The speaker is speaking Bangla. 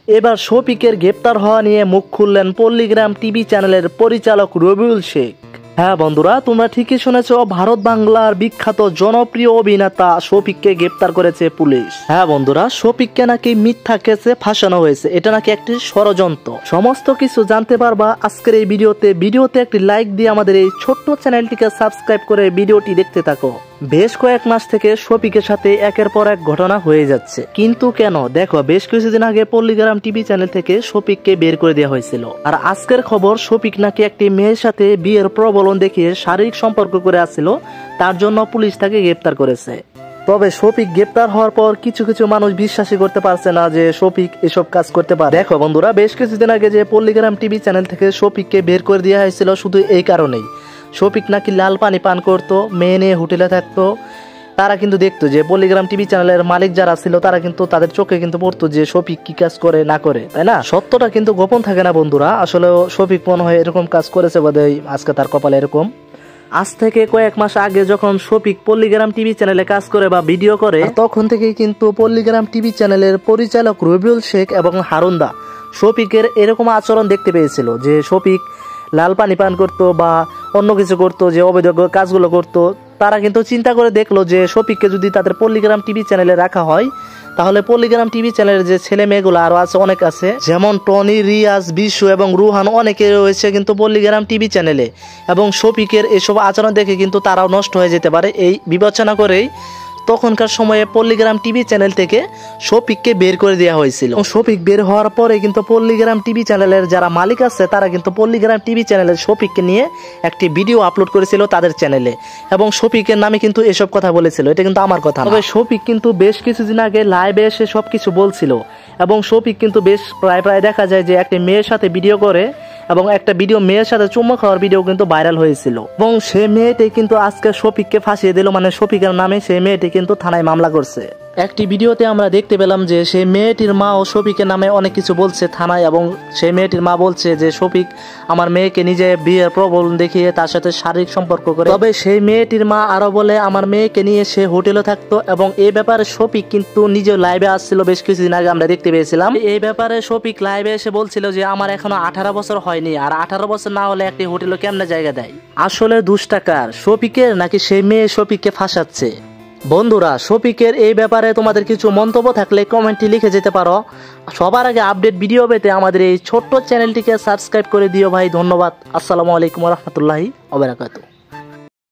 এবার শফিকের গ্রেপ্তার হওয়া নিয়ে মুখ খুললেন পল্লীগ্রাম টিভি চ্যানেলের পরিচালক রবিউল শেখ। হ্যাঁ বন্ধুরা, তোমরা ঠিকই শুনেছ, ভারত বাংলার বিখ্যাত জনপ্রিয় অভিনেতা শফিককে গ্রেপ্তার করেছে পুলিশ। হ্যাঁ বন্ধুরা, শফিককে নাকি মিথ্যা কেসে ফাঁসানো হয়েছে, এটা নাকি একটি ষড়যন্ত্র। সমস্ত কিছু জানতে পারবা আজকের এই ভিডিওতে একটি লাইক দিয়ে আমাদের এই ছোট্ট চ্যানেলটিকে সাবস্ক্রাইব করে ভিডিওটি দেখতে থাকো। বেশ কয়েক মাস থেকে শফিকের সাথে একের পর এক ঘটনা হয়ে যাচ্ছে, কিন্তু কেন? দেখো, বেশ কিছুদিন আগে পল্লীগ্রাম টিভি চ্যানেল থেকে শফিককে বের করে দেওয়া হয়েছিল। আর আজকের খবর, শফিক নাকি একটি মেয়ের সাথে বিয়ের প্রবলন দেখিয়ে শারীরিক সম্পর্ক করে আসছিল, তার জন্য পুলিশ তাকে গ্রেপ্তার করেছে। তবে শফিক গ্রেপ্তার হওয়ার পর কিছু কিছু মানুষ বিশ্বাসই করতে পারছে না যে শফিক এসব কাজ করতে পারে। দেখো বন্ধুরা, বেশ কিছুদিন আগে যে পল্লীগ্রাম টিভি চ্যানেল থেকে শফিককে বের করে দেওয়া হয়েছিল শুধু এই কারণেই, শফিক নাকি লাল পানি পান করতো, মেয়ে নিয়ে হোটেলে থাকতো। তারা কিন্তু দেখতো যে পল্লীগ্রাম টিভি চ্যানেলের মালিক যারা ছিল তারা কিন্তু তাদের চোখে কিন্তু পড়তো যে শফিক কি কাজ করে না করে, তাই না? সত্যটা কিন্তু গোপন থাকে না বন্ধুরা। আসলে শফিক মনে হয় এরকম কাজ করেছে বোধহয়, আজকে তার কপালে এরকম। আজ থেকে কয়েক মাস আগে যখন শফিক পল্লীগ্রাম টিভি চ্যানেলে কাজ করে বা ভিডিও করে, তখন থেকেই কিন্তু পল্লীগ্রাম টিভি চ্যানেলের পরিচালক রবিউল শেখ এবং হারুনদা শফিকের এরকম আচরণ দেখতে পেয়েছিল যে শফিক লাল পানি পান করতো বা অন্য কিছু করতো, যে অবৈধ কাজগুলো করতো। তারা কিন্তু চিন্তা করে দেখলো যে শফিককে যদি তাদের পল্লীগ্রাম টিভি চ্যানেলে রাখা হয়, তাহলে পল্লীগ্রাম টিভি চ্যানেলের যে ছেলে মেয়েগুলো আরো আছে, অনেক আছে, যেমন টনি, রিয়াজ, বিশু এবং রুহান, অনেকে রয়েছে কিন্তু পল্লীগ্রাম টিভি চ্যানেলে। এবং শফিকের এসব আচরণ দেখে কিন্তু তারাও নষ্ট হয়ে যেতে পারে, এই বিবেচনা করেই তখনকার সময়ে পল্লীগ্রাম টিভি চ্যানেল থেকে শফিককে বের করে দেওয়া হয়েছিল। শফিক বের হওয়ার পরে কিন্তু পল্লীগ্রাম টিভি চ্যানেলের যারা মালিক আছে তারা কিন্তু পল্লীগ্রাম টিভি চ্যানেলের শফিককে নিয়ে একটি ভিডিও আপলোড করেছিল তাদের চ্যানেলে, এবং শফিকের নামে কিন্তু এসব কথা বলেছিল। এটা কিন্তু আমার কথা না। তবে শফিক কিন্তু বেশ কিছুদিন আগে লাইভে এসে সবকিছু বলছিল, এবং শফিক কিন্তু বেশ প্রায় দেখা যায় যে একটি মেয়ের সাথে ভিডিও করে, এবং একটা ভিডিও মেয়ের সাথে চুম্বক খাওয়ার ভিডিও কিন্তু ভাইরাল হয়েছিল। এবং সে মেয়েটি কিন্তু আজকে শফিককে ফাঁসিয়ে দিল, মানে শফিকের নামে সেই মেয়েটি কিন্তু থানায় মামলা করছে। একটি ভিডিওতে আমরা দেখতে পেলাম যে সেই মেয়েটির মা ও শফিকের নামে অনেক কিছু বলছে থানায়, এবং সেই মেয়েটির মা বলছে যে শফিক আমার মেয়েকে নিজে বিয়ের প্রবলন দেখিয়ে তার সাথে শারীরিক সম্পর্ক করে। তবে সেই মেয়েটির মা আরো বলে আমার মেয়েকে নিয়ে সে হোটেলে থাকতো, এবং এই ব্যাপারে শফিক কিন্তু নিজে লাইভে আসছিল বেশ কিছুদিন আগে, আমরা দেখতে পেয়েছিলাম। এই ব্যাপারে শফিক লাইভে এসে বলছিল যে আমার এখনো 18 বছর হয়নি, আর 18 বছর না হলে একটি হোটেলে কেমনে জায়গা দেয়। আসলে দুষ্টাকার শফিকের নাকি সেই মেয়ে শফিককে ফাঁসাচ্ছে? বন্ধুরা, শফিকের এই ব্যাপারে তোমাদের কিছু মন্তব্য থাকলে কমেন্টে লিখে যেতে পারো। সবার আগে আপডেট ভিডিও পেতে আমাদের এই ছোট্ট চ্যানেলটিকে সাবস্ক্রাইব করে দিও ভাই। ধন্যবাদ। আসসালামু আলাইকুম ওয়া রাহমাতুল্লাহি ওয়া বারাকাতুহু।